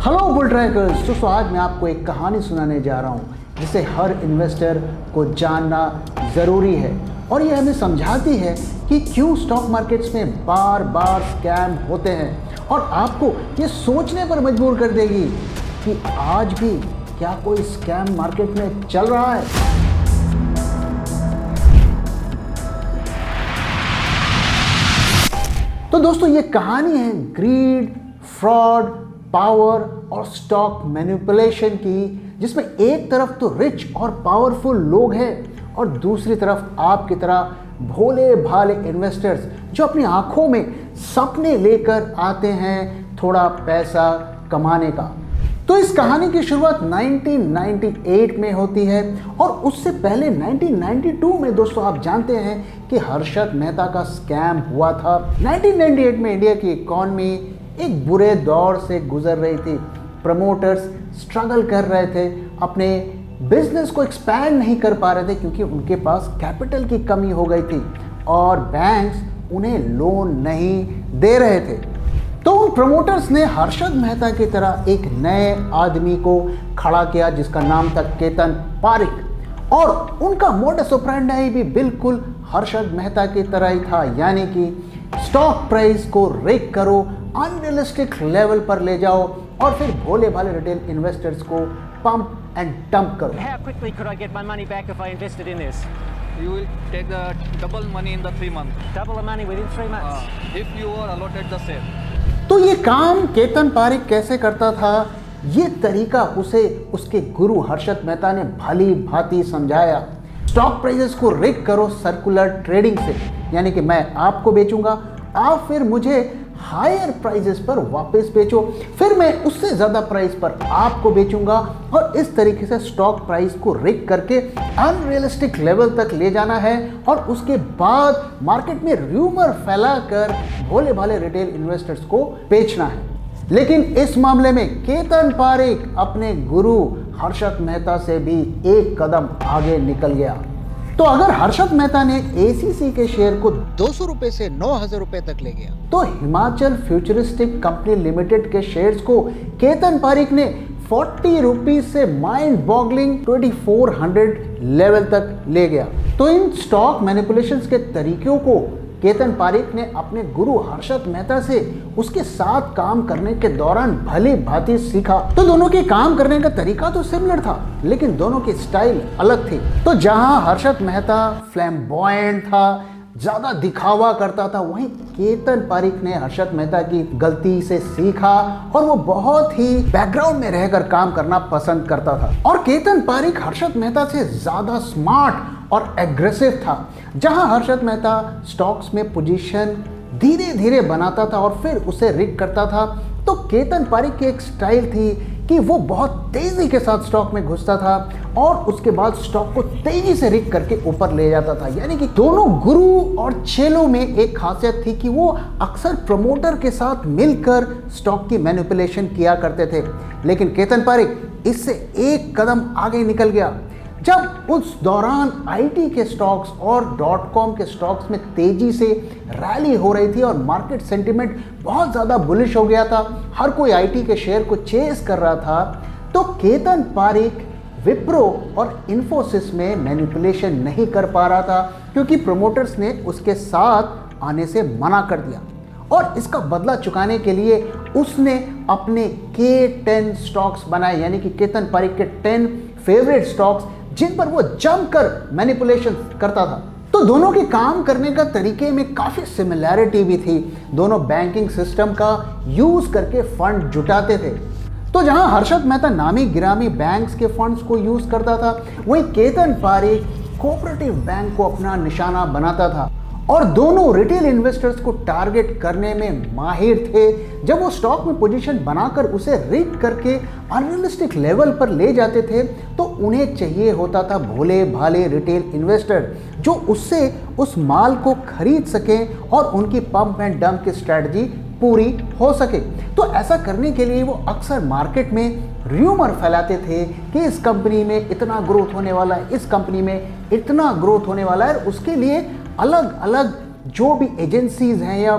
Hello bull trackers. दोस्तों आज मैं आपको एक कहानी सुनाने जा रहा हूँ जिसे हर इन्वेस्टर को जानना ज़रूरी है और ये हमें समझाती है कि क्यों स्टॉक मार्केट्स में बार बार स्कैम होते हैं और आपको ये सोचने पर मजबूर कर देगी कि आज भी क्या कोई स्कैम मार्केट में चल रहा है। तो दोस्तों ये कहानी है ग्रीड, फ्रॉड, पावर और स्टॉक मैनिपुलेशन की, जिसमें एक तरफ तो रिच और पावरफुल लोग हैं और दूसरी तरफ आपकी तरह भोले भाले इन्वेस्टर्स जो अपनी आंखों में सपने लेकर आते हैं थोड़ा पैसा कमाने का। तो इस कहानी की शुरुआत 1998 में होती है और उससे पहले 1992 में दोस्तों आप जानते हैं कि हर्षद मेहता का स्कैम हुआ था। 1998 में इंडिया की इकॉनमी एक बुरे दौर से गुजर रही थी। प्रमोटर्स स्ट्रगल कर रहे थे, अपने बिजनेस को एक्सपैंड नहीं कर पा रहे थे क्योंकि उनके पास कैपिटल की कमी हो गई थी और बैंक्स उन्हें लोन नहीं दे रहे थे। तो उन प्रमोटर्स ने हर्षद मेहता की तरह एक नए आदमी को खड़ा किया जिसका नाम था केतन पारिक और उनका मोडस ऑपरेंडी भी बिल्कुल हर्षद मेहता की तरह ही था, यानी कि स्टॉक प्राइस को रेक करो, अनरियलिस्टिक लेवल पर ले जाओ और फिर भोले भाले रिटेल इन्वेस्टर्स को पंप एंड डंप करो। How quickly could I get my money back if I invested in this? You will take the double money in the 3 months. Double the money within 3 months? If you are allotted the same. तो ये काम केतन पारिक कैसे करता था, ये तरीका उसे उसके गुरु हर्षद मेहता ने भली भांति समझाया। स्टॉक प्राइसेस को रिग करो सर्कुलर ट्रेडिंग से, यानी कि मैं आपको बेचूंगा, आप फिर मुझे हायर प्राइसेस पर वापस बेचो, फिर मैं उससे ज़्यादा प्राइस पर आपको बेचूंगा और इस तरीके से स्टॉक प्राइस को रिग करके अनरियलिस्टिक लेवल तक ले जाना है और उसके बाद मार्केट में र्यूमर फैलाकर भोले भाले रिटेल इन्वेस्टर्स को बेचना है। लेकिन इस मामले में केतन पारिक अपने गुरु हर्षद मेहता से भी एक कदम आगे निकल गया। तो अगर हर्षद मेहता ने एसीसी के शेयर को 200 रुपए से 9,000 रुपए तक ले गया, तो हिमाचल फ्यूचरिस्टिक कंपनी लिमिटेड के शेयर्स को केतन पारिक ने 40 रुपीज से माइंड बॉगलिंग 2400 लेवल तक ले गया। तो इन स्टॉक मैनिपुलेशंस के तरीकों को केतन पारिक ने अपने गुरु हर्षद मेहता से उसके साथ काम करने के दौरान भली भांति सीखा। तो दोनों के काम करने का तरीका तो सिमिलर था, लेकिन दोनों की स्टाइल अलग थी। तो जहां हर्षद मेहता फ्लैम्बॉयंट था, ज्यादा दिखावा करता था, वहीं केतन पारिक ने हर्षद मेहता की गलती से सीखा और वो बहुत ही बैकग्राउंड में रहकर काम करना पसंद करता था। और केतन पारिक हर्षद मेहता से ज्यादा स्मार्ट और एग्रेसिव था। जहां हर्षद मेहता स्टॉक्स में पोजीशन धीरे धीरे बनाता था और फिर उसे रिग करता था, तो केतन पारिक की एक स्टाइल थी कि वो बहुत तेजी के साथ स्टॉक में घुसता था और उसके बाद स्टॉक को तेजी से रिग करके ऊपर ले जाता था। यानी कि दोनों गुरु और चेलों में एक खासियत थी कि वो अक्सर प्रमोटर के साथ मिलकर स्टॉक की मैनिपुलेशन किया करते थे। लेकिन केतन पारिक इससे एक कदम आगे निकल गया। जब उस दौरान आईटी के स्टॉक्स और .com के स्टॉक्स में तेजी से रैली हो रही थी और मार्केट सेंटिमेंट बहुत ज़्यादा बुलिश हो गया था, हर कोई आईटी के शेयर को चेस कर रहा था, तो केतन पारिक विप्रो और इन्फोसिस में मैनिपुलेशन नहीं कर पा रहा था क्योंकि प्रमोटर्स ने उसके साथ आने से मना कर दिया। और इसका बदला चुकाने के लिए उसने अपने K10 स्टॉक्स बनाए, यानी कि केतन पारिक के 10 फेवरेट स्टॉक्स जिन पर वो जमकर मैनिपुलेशन करता था। तो दोनों के काम करने का तरीके में काफ़ी सिमिलैरिटी भी थी। दोनों बैंकिंग सिस्टम का यूज़ करके फंड जुटाते थे। तो जहां हर्षद मेहता नामी गिरामी बैंक्स के फंड्स को यूज़ करता था, वहीं केतन पारिक कोऑपरेटिव बैंक को अपना निशाना बनाता था और दोनों रिटेल इन्वेस्टर्स को टारगेट करने में माहिर थे। जब वो स्टॉक में पोजीशन बनाकर उसे रिग करके अनरियलिस्टिक लेवल पर ले जाते थे, तो उन्हें चाहिए होता था भोले भाले रिटेल इन्वेस्टर जो उससे उस माल को खरीद सकें और उनकी पंप एंड डंप की स्ट्रैटेजी पूरी हो सके। तो ऐसा करने के लिए वो अक्सर मार्केट में र्यूमर फैलाते थे कि इस कंपनी में इतना ग्रोथ होने वाला है, इस कंपनी में इतना ग्रोथ होने वाला है। उसके लिए अलग अलग जो भी एजेंसीज हैं या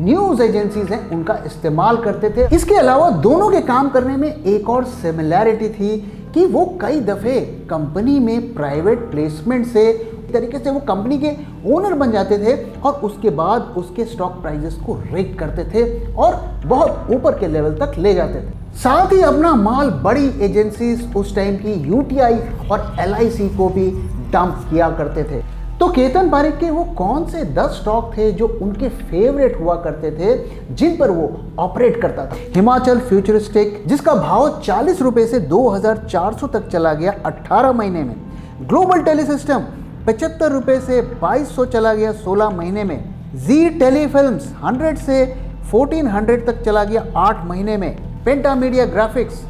न्यूज एजेंसीज हैं उनका इस्तेमाल करते थे। इसके अलावा दोनों के काम करने में एक और सिमिलैरिटी थी कि वो कई दफे कंपनी में प्राइवेट प्लेसमेंट से तरीके से वो कंपनी के ओनर बन जाते थे और उसके बाद उसके स्टॉक प्राइसेस को रेट करते थे और बहुत ऊपर के लेवल तक ले जाते थे। साथ ही अपना माल बड़ी एजेंसीज उस टाइम की यूटीआई और एलआईसी को भी डंप किया करते थे। तो केतन पारेख के वो कौन से 10 स्टॉक थे जो उनके फेवरेट हुआ करते थे, जिन पर वो ऑपरेट करता था। हिमाचल फ्यूचरिस्टिक, जिसका भाव 40 रुपए से 2400 तक चला गया 18 महीने में। ग्लोबल टेलीसिस्टम 75 रुपए से 2200 चला गया 16 महीने में। जी टेलीफिल्म्स 100 से 1400 तक चला गया 8 महीने में। पेंटा मीडिया ग्राफिक्स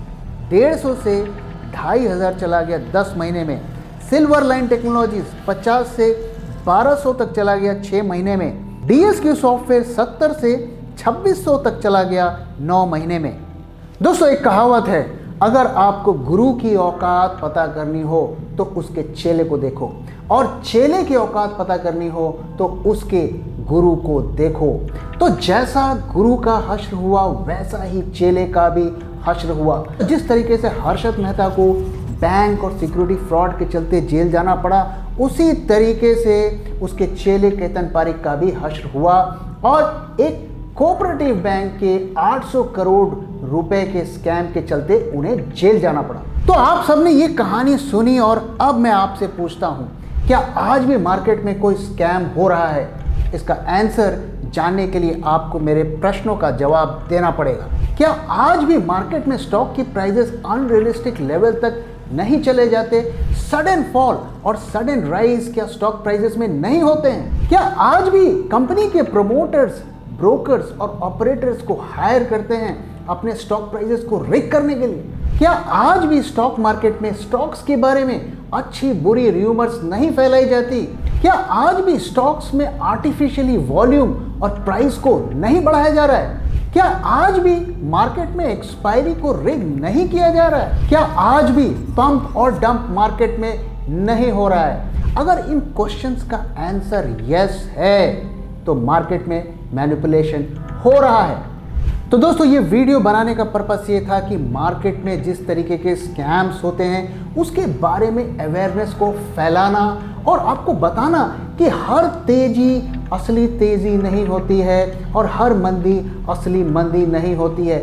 150 से 2500 चला गया 10 महीने में। सिल्वर लाइन टेक्नोलॉजीज 50 से 1200 तक चला गया 6 महीने में। डीएसक्यू सॉफ्टवेयर 70 से 2600 तक चला गया 9 महीने में। दोस्तों, एक कहावत है, अगर आपको गुरु की औकात पता करनी हो तो उसके चेले को देखो, और चेले की औकात पता करनी हो तो उसके गुरु को देखो। तो जैसा गुरु का हश्र हुआ वैसा ही चेले का भी हश्र हुआ। जिस तरीके से हर्षद मेहता को बैंक और सिक्योरिटी फ्रॉड के चलते जेल जाना पड़ा, उसी तरीके से उसके चेले केतन पारेख का भी हश्र हुआ और एक कोऑपरेटिव बैंक के 800 करोड़ रुपए के स्कैम के चलते उन्हें जेल जाना पड़ा। तो आप सबने ये कहानी सुनी और अब मैं आपसे पूछता हूं, क्या आज भी मार्केट में कोई स्कैम हो रहा है? इसका आंसर जानने के लिए आपको मेरे प्रश्नों का जवाब देना पड़ेगा। क्या आज भी मार्केट में स्टॉक की प्राइसेस अनरियलिस्टिक लेवल तक नहीं चले जाते? सडन फॉल और सडन राइज क्या स्टॉक प्राइसेस में नहीं होते हैं? क्या आज भी कंपनी के प्रोमोटर्स, ब्रोकर्स और ऑपरेटर्स को हायर करते हैं अपने स्टॉक प्राइसेस को रिग करने के लिए? क्या आज भी स्टॉक मार्केट में स्टॉक्स के बारे में अच्छी बुरी र्यूमर्स नहीं फैलाई जाती? क्या आज भी स्टॉक्स में आर्टिफिशियली वॉल्यूम और प्राइस को नहीं बढ़ाया जा रहा है? क्या आज भी मार्केट में एक्सपायरी को रिग नहीं किया जा रहा है? क्या आज भी पंप और डंप मार्केट में नहीं हो रहा है? अगर इन क्वेश्चंस का आंसर यस है तो मार्केट में मैनिपुलेशन हो रहा है। तो दोस्तों, ये वीडियो बनाने का पर्पस ये था कि मार्केट में जिस तरीके के स्कैम्स होते हैं उसके बारे में अवेयरनेस को फैलाना और आपको बताना कि हर तेजी असली तेजी नहीं होती है और हर मंदी असली मंदी नहीं होती है।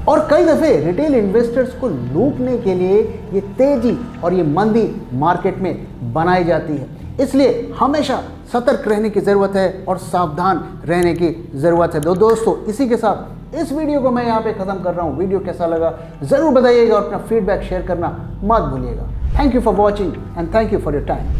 और कई दफ़े रिटेल इन्वेस्टर्स को लूटने के लिए ये तेजी और ये मंदी मार्केट में बनाई जाती है। इसलिए हमेशा सतर्क रहने की ज़रूरत है और सावधान रहने की ज़रूरत है। दोस्तों, इसी के साथ इस वीडियो को मैं यहाँ पे ख़त्म कर रहा हूँ। वीडियो कैसा लगा ज़रूर बताइएगा और अपना फीडबैक शेयर करना मत भूलिएगा। Thank you for watching and thank you for your time.